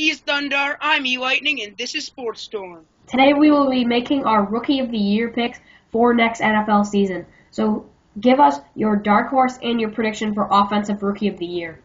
He's Thundarr, I'm E-Lightning, and this is Sports Storm. Today we will be making our Rookie of the Year picks for next NFL season. So give us your dark horse and your prediction for Offensive Rookie of the Year.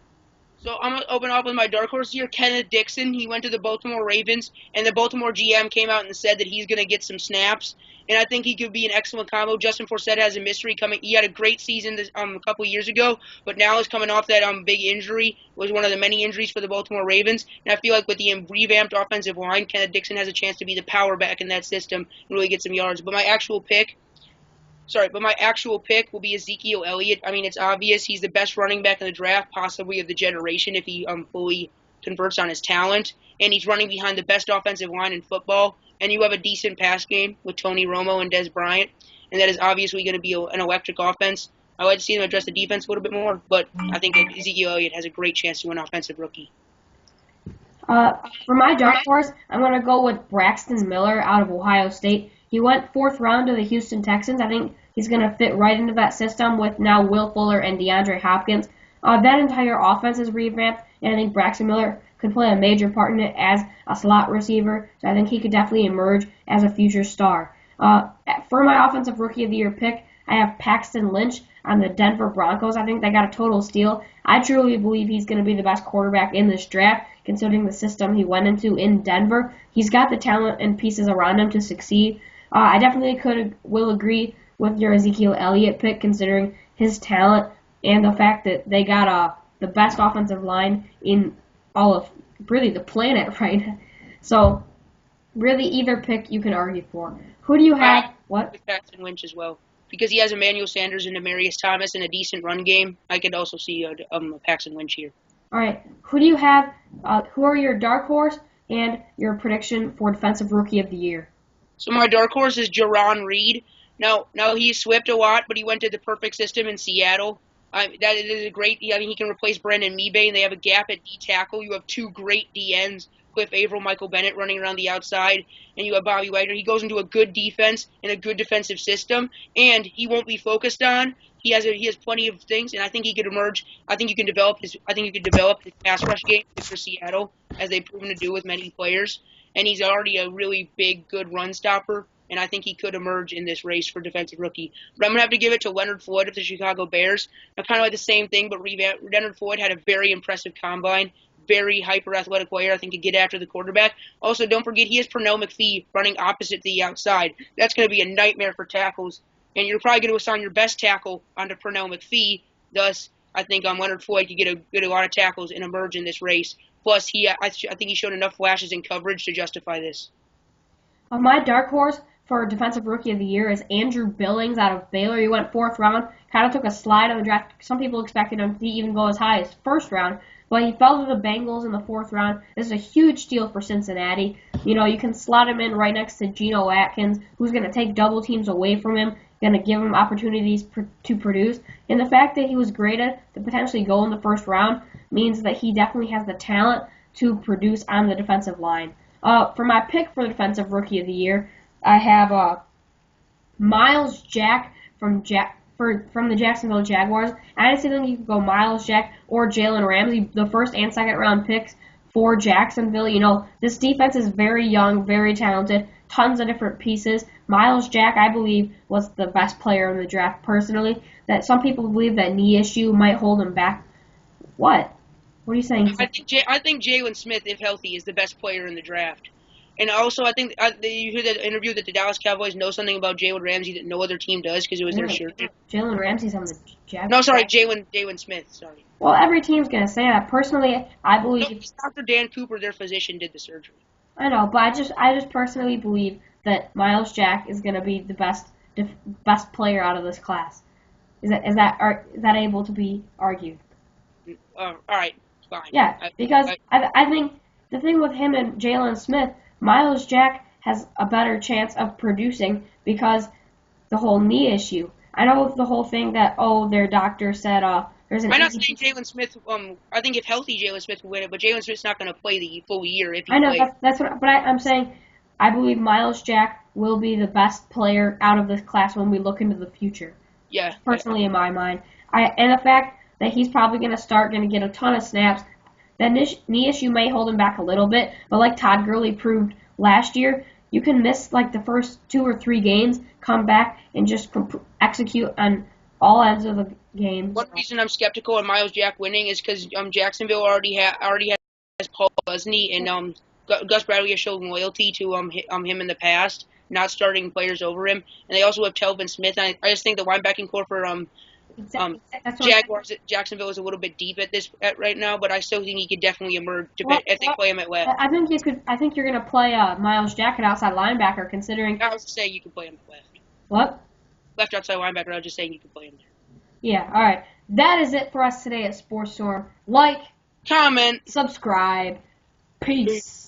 So I'm going to open up with my dark horse here, Kenneth Dixon. He went to the Baltimore Ravens, and the Baltimore GM came out and said that he's going to get some snaps. And I think he could be an excellent combo. Justin Forsett has a mystery coming. He had a great season a couple years ago, but now he's coming off that big injury. It was one of the many injuries for the Baltimore Ravens. And I feel like with the revamped offensive line, Kenneth Dixon has a chance to be the power back in that system and really get some yards. But my actual pick will be Ezekiel Elliott. I mean, it's obvious he's the best running back in the draft, possibly of the generation, if he fully converts on his talent. And he's running behind the best offensive line in football. And you have a decent pass game with Tony Romo and Dez Bryant. And that is obviously going to be an electric offense. I'd like to see them address the defense a little bit more, but I think Ezekiel Elliott has a great chance to win Offensive Rookie. For my dark horse, I'm going to go with Paxton Miller out of Ohio State. He went 4th round to the Houston Texans. I think he's going to fit right into that system with now Will Fuller and DeAndre Hopkins. That entire offense is revamped, and I think Paxton Miller could play a major part in it as a slot receiver. So I think he could definitely emerge as a future star. For my Offensive Rookie of the Year pick, I have Paxton Lynch on the Denver Broncos. I think they got a total steal. I truly believe he's going to be the best quarterback in this draft, considering the system he went into in Denver. He's got the talent and pieces around him to succeed. I definitely will agree with your Ezekiel Elliott pick, considering his talent and the fact that they got the best offensive line in all of really the planet, right? So really either pick you can argue for. Who do you have? What? Paxton Lynch as well. Because he has Emmanuel Sanders and Demaryius Thomas in a decent run game, I could also see a Paxton Lynch here. All right. Who do you have? Who are your dark horse and your prediction for Defensive Rookie of the Year? So my dark horse is Jarran Reed. Now he's swept a lot, but he went to the perfect system in Seattle. That is a great. I mean, he can replace Brandon Mebane, and they have a gap at D tackle. You have two great DNs, Cliff Averill, Michael Bennett running around the outside, and you have Bobby Wagner. He goes into a good defense and a good defensive system, and he won't be focused on. He has plenty of things, and I think he could emerge. I think you can develop his pass rush game for Seattle, as they've proven to do with many players. And he's already a really big, good run stopper, and I think he could emerge in this race for Defensive Rookie. But I'm going to have to give it to Leonard Floyd of the Chicago Bears. Now, kind of like the same thing, but Leonard Floyd had a very impressive combine, very hyper-athletic player. I think could get after the quarterback. Also, don't forget, he has Pernell McPhee running opposite the outside. That's going to be a nightmare for tackles, and you're probably going to assign your best tackle onto Pernell McPhee. Thus, I think Leonard Floyd could get a lot of tackles and emerge in this race. Plus, I think he showed enough flashes in coverage to justify this. My dark horse for Defensive Rookie of the Year is Andrew Billings out of Baylor. He went 4th round, kind of took a slide on the draft. Some people expected him to even go as high as 1st round, but he fell to the Bengals in the 4th round. This is a huge steal for Cincinnati. You know, you can slot him in right next to Geno Atkins, who's going to take double teams away from him, going to give him opportunities to produce. And the fact that he was graded to potentially go in the 1st round means that he definitely has the talent to produce on the defensive line. For my pick for the Defensive Rookie of the Year, I have Myles Jack from the Jacksonville Jaguars. I honestly think you could go Myles Jack or Jalen Ramsey, the 1st and 2nd round picks for Jacksonville. You know, this defense is very young, very talented, tons of different pieces. Myles Jack, I believe, was the best player in the draft personally. That some people believe that knee issue might hold him back. What? What are you saying? I think Jalen Smith, if healthy, is the best player in the draft. And also, I think you heard that interview that the Dallas Cowboys know something about Jalen Ramsey that no other team does because it was their shirt. Jalen Ramsey's on the Jaguars. No, sorry, Jalen Smith. Sorry. Well, every team's gonna say that. Personally, I believe. No, Dr. Dan Cooper, their physician, did the surgery. I know, but I just personally believe that Myles Jack is gonna be the best player out of this class. Is that able to be argued? All right, fine. Yeah, because I think the thing with him and Jalen Smith, Myles Jack has a better chance of producing because the whole knee issue. I know the whole thing that, their doctor said there's an... I'm not saying Jalen Smith, I think if healthy, Jalen Smith will win it, but Jalen Smith's not going to play the full year if he I know, plays. that's what, but I'm saying I believe Myles Jack will be the best player out of this class when we look into the future. Yeah. Personally, in my mind. And the fact that he's probably going to get a ton of snaps, That knee issue may hold him back a little bit, but like Todd Gurley proved last year, you can miss like the first 2 or 3 games, come back, and just execute on all ends of the game. One reason I'm skeptical on Miles Jack winning is because Jacksonville already has Paul Gusney, and Gus Bradley has shown loyalty to him in the past, not starting players over him, and they also have Telvin Smith. And I just think the linebacking core for Jacksonville is a little bit deep at right now, but I still think he could definitely emerge if they play him at left. I think you're gonna play Miles Jack at outside linebacker, considering. I was just saying you can play him at left. What? Left outside linebacker. I was just saying you can play him there. Yeah. All right. That is it for us today at Sports Storm. Like, comment, subscribe. Peace.